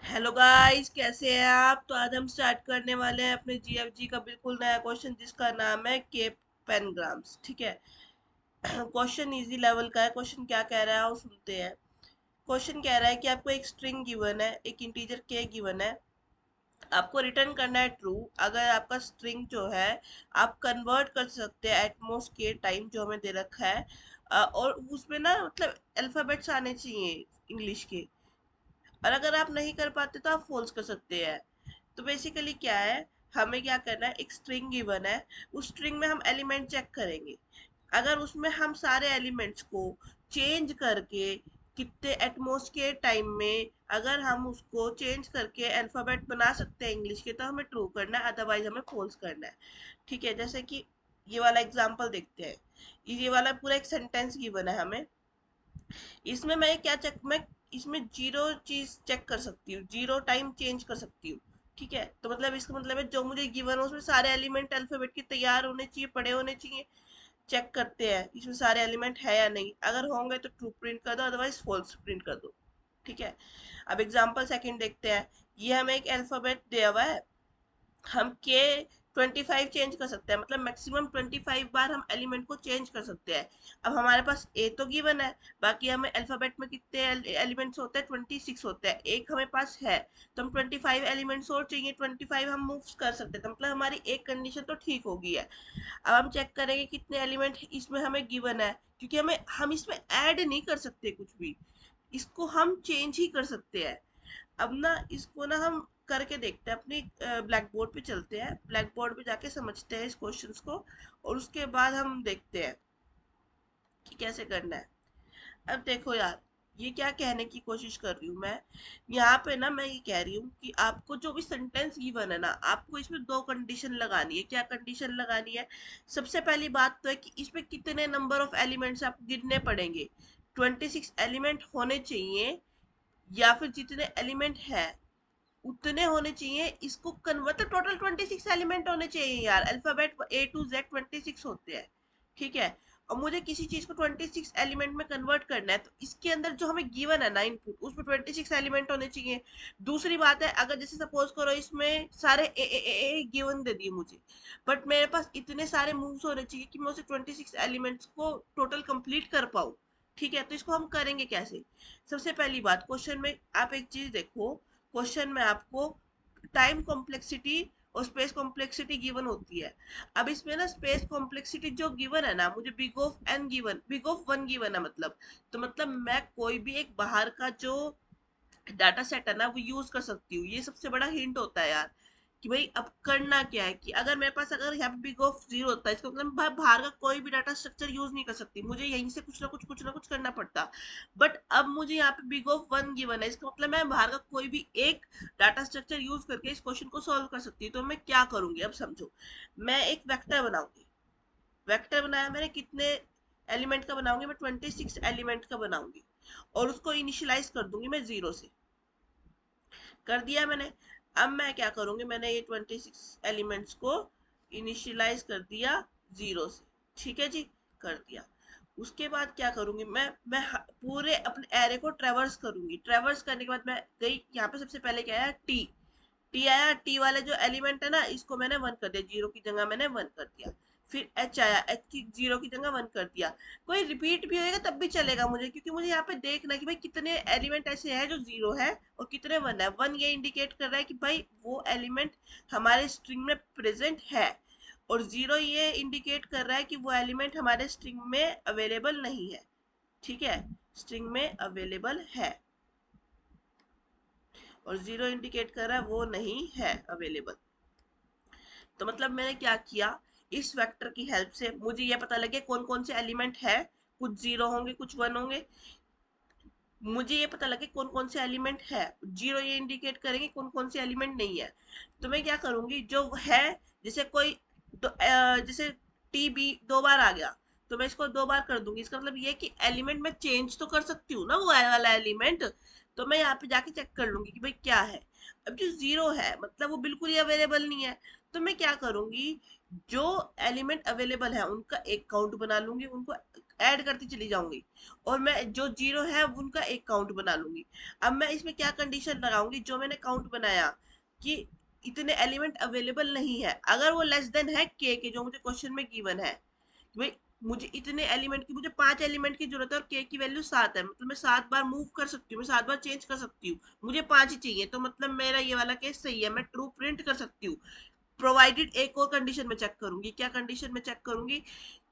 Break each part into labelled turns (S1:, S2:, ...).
S1: Hello guys, कैसे हैं आप। तो आज हम स्टार्ट करने वाले हैं अपने जीएफजी का बिल्कुल नया क्वेश्चन जिसका नाम है केप पेनग्राम्स। ठीक है। क्वेश्चन इजी लेवल का है। क्वेश्चन क्या कह रहा है वो सुनते हैं। क्वेश्चन कह रहा है कि आपको एक स्ट्रिंग गिवन है, एक इंटीजर के गिवन है। आपको रिटर्न करना है ट्रू। अगर आपका स्ट्रिंग जो है आप कन्वर्ट कर सकते हैं एटमॉस के टाइम जो हमें दे रखा है। और उसमें ना मतलब अल्फाबेट्स आने चाहिए इंग्लिश के। और अगर आप नहीं कर पाते तो आप फॉल्स कर सकते हैं। तो बेसिकली क्या है, हमें क्या करना है, एक स्ट्रिंग गिवन है। उस स्ट्रिंग में हम एलिमेंट चेक करेंगे। अगर उसमें हम सारे एलिमेंट्स को चेंज करके कितने एटमॉस के टाइम में अगर हम उसको चेंज करके अल्फाबेट बना सकते हैं इंग्लिश के तो हमें ट्रू करना है, अदरवाइज हमें फॉल्स करना है। ठीक है। जैसे कि ये वाला एग्जांपल देखते हैं। ये वाला पूरा एक सेंटेंस गिवन है हमें। इसमें मैं इसमें जीरो चीज चेक कर सकती हूँ, जीरो टाइम चेंज कर सकती हूँ। ठीक है। तो मतलब इसका मतलब है जो मुझे गिवन हो उसमें सारे एलिमेंट अल्फाबेट के तैयार होने चाहिए, पड़े होने चाहिए। चेक करते हैं इसमें सारे एलिमेंट है या नहीं। अगर होंगे तो ट्रू प्रिंट कर दो, अदरवाइज फॉल्स प्रिंट कर दो। ठीक है। अब एग्जांपल सेकंड देखते हैं। ये हमें एक अल्फाबेट दिया हुआ है। हम के 25 चेंज कर सकते हैं, मतलब मैक्सिमम 25 बार हम एलिमेंट को चेंज कर सकते हैं। अब हमारे पास ए तो गिवन है, बाकी हमें अल्फाबेट में कितने एलिमेंट्स होते हैं, 26 होते हैं। एक हमें पास है तो हम 25 एलिमेंट्स और चाहिए, 25 हम मूव कर सकते हैं। तो मतलब हमारी एक कंडीशन तो ठीक हो गई है। अब हम चेक करेंगे कितने एलिमेंट इसमें हमें गिवन है, क्योंकि हम इसमें ऐड नहीं कर सकते कुछ भी। इसको हम चेंज ही कर सकते हैं। अब ना इसको ना हम करके देखते हैं, अपनी ब्लैक बोर्ड पे चलते हैं, ब्लैक बोर्ड पे जाके समझते हैं इस क्वेश्चंस को। और उसके बाद हम देखते हैं कि कैसे करना है। अब देखो यार, ये क्या कहने की कोशिश कर रही हूँ मैं। यहाँ पे ना मैं ये कह रही हूँ कि आपको जो भी सेंटेंस गिवन है ना, आपको इसमें दो कंडीशन लगानी है। क्या कंडीशन लगानी है? सबसे पहली बात तो है कि इसमें कितने नंबर ऑफ एलिमेंट्स आपको गिनने पड़ेंगे। 26 एलिमेंट होने चाहिए, या फिर जितने एलिमेंट है उतने होने चाहिए। इसको कन्वर्ट टोटल 26 एलिमेंट होने चाहिए यार। अल्फाबेट A to Z 26 होते हैं। ठीक है। और मुझे किसी चीज को 26 एलिमेंट में कन्वर्ट करना है तो इसके अंदर जो हमें गिवन है ना इनपुट, उसमें 26 एलिमेंट होने चाहिए। दूसरी बात है, अगर जैसे सपोज करो इसमें सारे ए गिवन दे दिए मुझे, बट मेरे पास इतने सारे मूव्स होने चाहिए कि मैं उसे 26 एलिमेंट्स को टोटल कंप्लीट कर पाऊँ। ठीक है। तो इसको हम करेंगे कैसे? सबसे पहली बात, क्वेश्चन में आप एक चीज देखो। क्वेश्चन में आपको टाइम कॉम्प्लेक्सिटी और स्पेस कॉम्प्लेक्सिटी गिवन होती है। अब इसमें ना स्पेस कॉम्प्लेक्सिटी जो गिवन है ना, मुझे बिग ऑफ वन गिवन है मतलब। तो मतलब मैं कोई भी एक बाहर का जो डाटा सेट है ना वो यूज कर सकती हूँ। ये सबसे बड़ा हिंट होता है यार, कि भाई अब करना क्या है कि अगर मेरे पास अगर यहाँ पे बिग ऑफ जीरो होता है, इसका मतलब मैं बाहर का कोई भी डाटा स्ट्रक्चर यूज नहीं कर सकती, मुझे यहीं से कुछ ना कुछ करना पड़ता। बट अब मुझे यहाँ पे बिग ऑफ वन गिवन है, इसका मतलब मैं बाहर का कोई भी एक डाटा स्ट्रक्चर यूज करके इस क्वेश्चन को सॉल्व कर सकती हूँ। तो मैं क्या करूंगी अब समझो। मैं एक वेक्टर बनाऊंगी। वेक्टर बनाया मैंने, कितने एलिमेंट का बनाऊंगी मैं, 26 एलिमेंट का बनाऊंगी। और उसको इनिशियलाइज कर दूंगी मैं जीरो से। कर दिया मैंने। अब मैं क्या करूंगी, मैंने ये 26 एलिमेंट्स को इनिशियलाइज कर दिया जीरो से। ठीक है जी। कर दिया। उसके बाद क्या करूंगी मैं पूरे अपने एरे को ट्रेवर्स करूंगी। ट्रेवर्स करने के बाद मैं गई यहाँ पे, सबसे पहले क्या आया, टी। टी आया, टी वाले जो एलिमेंट है ना इसको मैंने वन कर दिया, जीरो की जगह मैंने वन कर दिया। फिर एच आया, एच की जीरो की जगह वन कर दिया। कोई रिपीट भी होएगा तब भी चलेगा मुझे, क्योंकि मुझे यहाँ पे देखना है कि भाई कितने एलिमेंट ऐसे हैं जो जीरो है और कितने वन है। वन ये इंडिकेट कर रहा है कि भाई वो एलिमेंट हमारे स्ट्रिंग में प्रेजेंट है, और जीरो ये इंडिकेट कर रहा है कि वो एलिमेंट हमारे स्ट्रिंग में अवेलेबल नहीं है। ठीक है। स्ट्रिंग में अवेलेबल है, और जीरो इंडिकेट कर रहा है वो नहीं है अवेलेबल। तो मतलब मैंने क्या किया, इस वेक्टर की हेल्प से मुझे यह पता लगे कौन कौन से एलिमेंट है। कुछ जीरो होंगे, कुछ वन होंगे। मुझे ये पता लगे कौन कौन से एलिमेंट है। जीरो ये इंडिकेट करेंगे कौन कौन से एलिमेंट नहीं है। तो मैं क्या करूंगी, जो है, जैसे कोई जैसे टी बी दो बार आ गया तो मैं इसको दो बार कर दूंगी। इसका मतलब ये कि एलिमेंट में चेंज तो कर सकती हूँ ना वो वाला एलिमेंट। तो मैं यहाँ पे जाके चेक कर लूंगी कि भाई क्या है। अब जो जीरो है मतलब वो बिल्कुल ही अवेलेबल नहीं है। तो मैं क्या करूंगी, जो एलिमेंट अवेलेबल है उनका एक काउंट बना लूंगी, उनको ऐड करती चली जाऊंगी और मैं जो जीरो है उनका एक काउंट बना लूंगी। अब मैं इसमें क्या कंडीशन लगाऊंगी, जो मैंने काउंट बनाया कि इतने एलिमेंट अवेलेबल नहीं है, अगर वो लेस देन है के जो मुझे क्वेश्चन में गिवन है, भाई मुझे इतने एलिमेंट की, मुझे 5 एलिमेंट की जरूरत है और के की वैल्यू 7 है, मतलब मैं 7 बार मूव कर सकती हूँ, मैं 7 बार चेंज कर सकती हूँ, मुझे 5 ही चाहिए, तो मतलब मेरा ये वाला केस सही है, मैं ट्रू प्रिंट कर सकती हूँ। प्रोवाइडेड एक और कंडीशन में चेक करूंगी, क्या कंडीशन में चेक करूंगी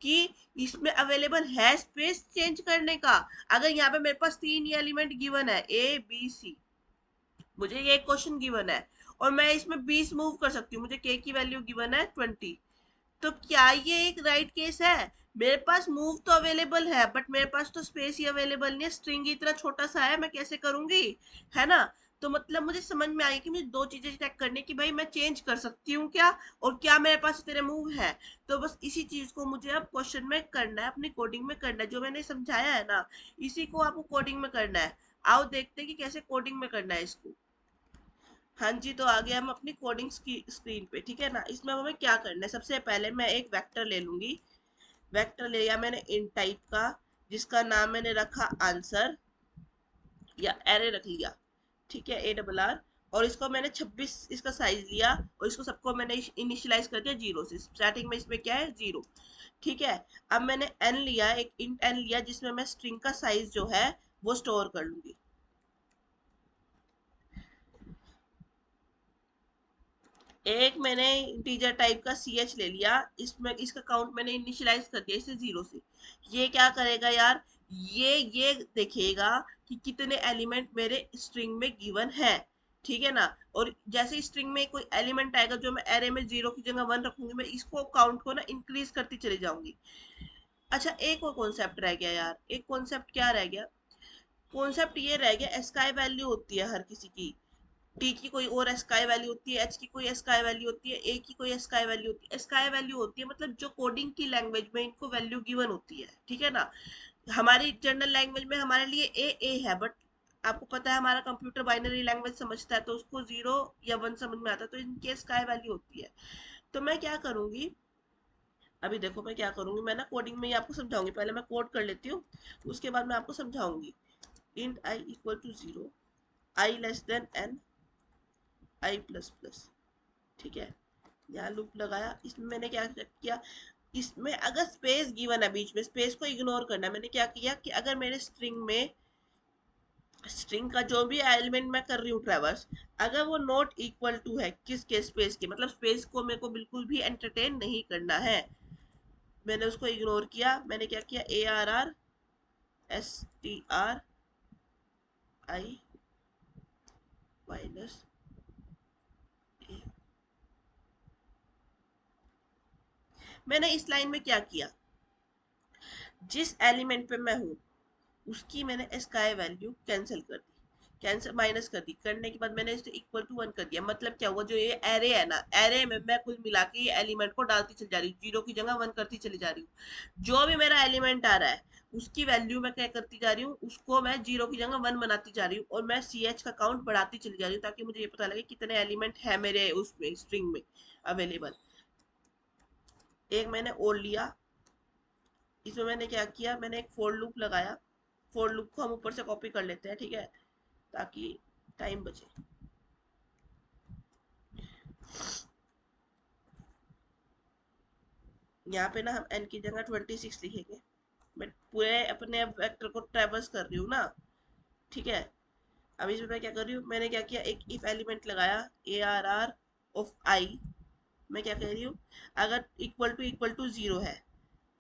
S1: कि इसमें अवेलेबल है स्पेस चेंज करने का। अगर यहाँ पे मेरे पास 3 एलिमेंट गिवन है ए बी सी, मुझे ये क्वेश्चन गिवन है और मैं इसमें 20 मूव कर सकती हूँ, मुझे के की वैल्यू गिवन है 20, तो क्या ये एक राइट केस है? मेरे पास मूव तो अवेलेबल है बट मेरे पास तो स्पेस ही अवेलेबल नहीं है, स्ट्रिंग इतना छोटा सा है, मैं कैसे करूंगी, है ना? तो मतलब मुझे समझ में आई कि मुझे दो चीजें चेक करनी कि भाई मैं चेंज कर सकती हूँ क्या, और क्या मेरे पास इतने मूव है। तो बस इसी चीज को मुझे अब क्वेश्चन में करना है, अपनी कोडिंग में करना है, जो मैंने समझाया है ना, इसी को आपको कोडिंग में करना है। आओ देखते हैं कि कैसे कोडिंग में करना है इसको। हाँ जी, तो आ गया हम अपनी कोडिंग की स्क्रीन पे, ठीक है ना। इसमें हमें क्या करना है, सबसे पहले मैं एक वेक्टर ले लूंगी। वेक्टर ले लिया मैंने इन टाइप का, जिसका नाम मैंने रखा आंसर या एरे रख लिया, ठीक है, ARR। और इसको मैंने 26 इसका साइज लिया और इसको सबको मैंने इनिशियलाइज कर दिया 0 से, स्टार्टिंग में इसमें क्या है 0, ठीक है। अब मैंने n लिया, एक इंट n लिया, जिसमें मैं स्ट्रिंग का साइज जो है वो स्टोर कर लूंगी। एक मैंने इंटीजर टाइप का सी एच ले लिया, इसमें इसका काउंट मैंने इनिशियलाइज कर दिया इसे 0 से। ये क्या करेगा यार, ये देखेगा कि कितने एलिमेंट मेरे स्ट्रिंग में गिवन है, ठीक है ना। और जैसे स्ट्रिंग में कोई एलिमेंट आएगा जो मैं एरे में 0 की जगह 1 रखूंगी, मैं इसको काउंट को ना इंक्रीज करती चली जाऊंगी। अच्छा, एक और कॉन्सेप्ट रह गया यार, एक कॉन्सेप्ट क्या रह गया, कॉन्सेप्ट ये रह गया, स्काई वैल्यू होती है हर किसी की, टी की कोई और स्काई वैल्यू होती है, एच की कोई स्काई वैल्यू होती है, ए की कोई स्काई वैल्यू होती है। स्काई वैल्यू होती है मतलब जो कोडिंग की लैंग्वेज में इनको वैल्यू गिवन होती है, ठीक है ना। हमारी जनरल लैंग्वेज में हमारे लिए ए है, बट आपको पता है हमारा कंप्यूटर बाइनरी लैंग्वेज समझता है, तो उसको 0 या 1 समझ में आता है, तो इनकी स्काई वैल्यू होती है। तो मैं क्या करूंगी, अभी देखो मैं क्या करूंगी, मैं ना कोडिंग में ही आपको समझाऊंगी, पहले मैं कोड कर लेती हूँ, उसके बाद मैं आपको समझाऊंगी। Int I equal to 0, I less than N, I plus plus, ठीक है। यहाँ लूप लगाया, इसमें मैंने क्या किया, इसमें अगर स्पेस गिवन है बीच में, स्पेस को इग्नोर करना है, मैंने क्या किया कि अगर मेरे स्ट्रिंग में, स्ट्रिंग का जो भी एलिमेंट मैं कर रही हूँ ट्रेवर्स, अगर वो नॉट इक्वल टू है किसके, स्पेस के, मतलब स्पेस को मेरे को बिल्कुल भी एंटरटेन नहीं करना है, मैंने उसको इग्नोर किया। मैंने क्या किया, ARR STRI माइनस ए, मैंने इस लाइन में क्या किया, जिस एलिमेंट पे मैं हूँ उसकी मैंने स्काई वैल्यू कैंसिल कर दी, कैंसिल माइनस कर दी, करने के बाद मैंने इसे इक्वल टू 1 कर दिया। मतलब क्या हुआ, जो ये एरे है ना, एरे में मैं कुल मिला के ये एलिमेंट को डालती चली जा रही हूँ, 0 की जगह 1 करती चली जा रही हूँ। जो भी मेरा एलिमेंट आ रहा है उसकी वैल्यू मैं क्या करती जा रही हूँ, उसको मैं 0 की जगह 1 बनाती जा रही हूँ, और मैं सी एच का काउंट बढ़ाती चली जा रही हूँ, ताकि मुझे ये पता लगे कितने एलिमेंट है मेरे उसमें स्ट्रिंग में अवेलेबल। एक मैंने और लिया, इसमें मैंने क्या किया, मैंने एक फोर लूप लगाया, फोर लूप को हम ऊपर से कॉपी कर लेते हैं, ठीक है, ताकि टाइम बचे। यहाँ पे ना हम n की जगह 26 लिखेंगे, मैं पूरे अपने वेक्टर को ट्रेवर्स कर रही हूँ ना, ठीक है। अब इसमें मैं क्या कर रही हूँ, मैंने क्या किया, एक इफ एलिमेंट लगाया, ARR ऑफ आई, मैं क्या कह रही हूँ, अगर इक्वल टू 0 है,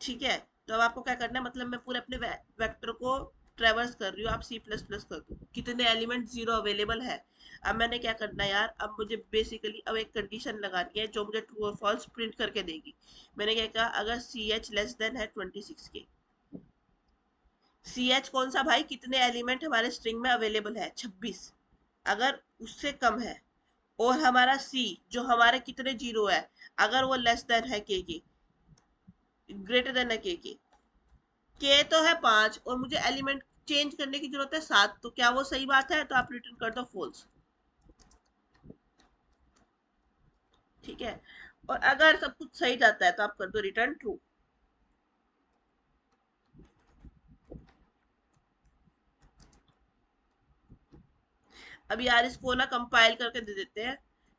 S1: ठीक है, तो अब आपको क्या करना है, मतलब मैं पूरे अपने वेक्टर को ट्रेवर्स कर रही हूँ, आप सी प्लस प्लस कर दो कितने एलिमेंट 0 अवेलेबल है। अब मैंने क्या करना है यार, अब मुझे बेसिकली अब एक कंडीशन लगानी है जो मुझे ट्रू और फॉल्स प्रिंट करके देगी। मैंने क्या कहा, अगर सी एच लेस देन है 26 के, सी एच कौन सा भाई, कितने एलिमेंट हमारे स्ट्रिंग में अवेलेबल है 26, अगर उससे कम है, और हमारा सी जो हमारे कितने 0 है, अगर वो लेस देन है के, ग्रेटर देन है के तो है 5 और मुझे एलिमेंट चेंज करने की जरूरत है 7, तो क्या वो सही बात है, तो आप रिटर्न कर दो फॉल्स, ठीक है। और अगर सब कुछ सही जाता है तो आप कर दो रिटर्न ट्रू। अब यार इसको ना कंपाइल करके दे देते हैं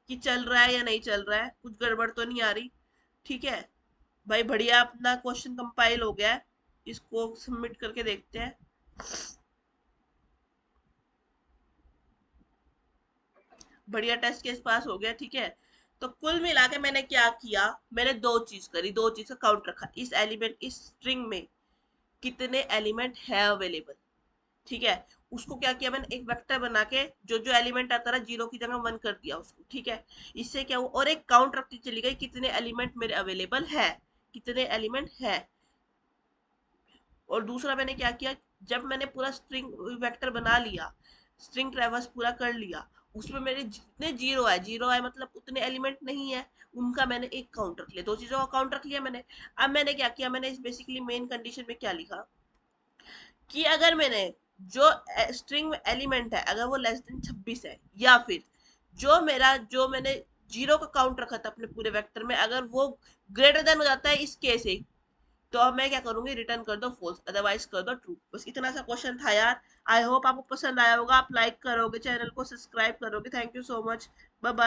S1: कि चल रहा है या नहीं चल रहा है, कुछ गड़बड़ तो नहीं आ रही। ठीक है भाई, बढ़िया, अपना क्वेश्चन कंपाइल हो गया है। इसको सबमिट करके देखते हैं। बढ़िया, टेस्ट केस पास हो गया। ठीक है, तो कुल मिला के मैंने क्या किया, मैंने दो चीज करी, दो चीज का काउंट रखा, इस एलिमेंट, इस स्ट्रिंग में कितने एलिमेंट है अवेलेबल। ठीक है, उसको क्या किया मैंने, एक वेक्टर बना के जो जो एलिमेंट आता रहा जीरो की जगह वन कर दिया उसको। ठीक है, इससे क्या हुआ, और एक काउंट रखती चली गई कितने एलिमेंट मेरे अवेलेबल है, कितने एलिमेंट है। और दूसरा मैंने क्या किया, जब मैंने पूरा स्ट्रिंग वेक्टर बना लिया, स्ट्रिंग ट्रेवर्स पूरा कर लिया, उसमें मेरे जितने जीरो है, जीरो है मतलब उतने एलिमेंट नहीं है, उनका मैंने एक काउंट रख लिया, दो चीजों का काउंट रख लिया मैंने। अब मैंने क्या किया, मैंने इस बेसिकली मेन कंडीशन में क्या लिखा कि अगर मैंने जो स्ट्रिंग में एलिमेंट है अगर वो लेस देन 26 है, या फिर जो मेरा, जो मैंने जीरो का काउंट रखा था अपने पूरे वेक्टर में, अगर वो ग्रेटर देन हो जाता है इस केस से, तो अब मैं क्या करूंगी, रिटर्न कर दो फॉल्स, अदरवाइज कर दो ट्रू। बस इतना सा क्वेश्चन था यार। आई होप आपको पसंद आया होगा, आप लाइक करोगे, चैनल को सब्सक्राइब करोगे। Thank you so much, bye bye.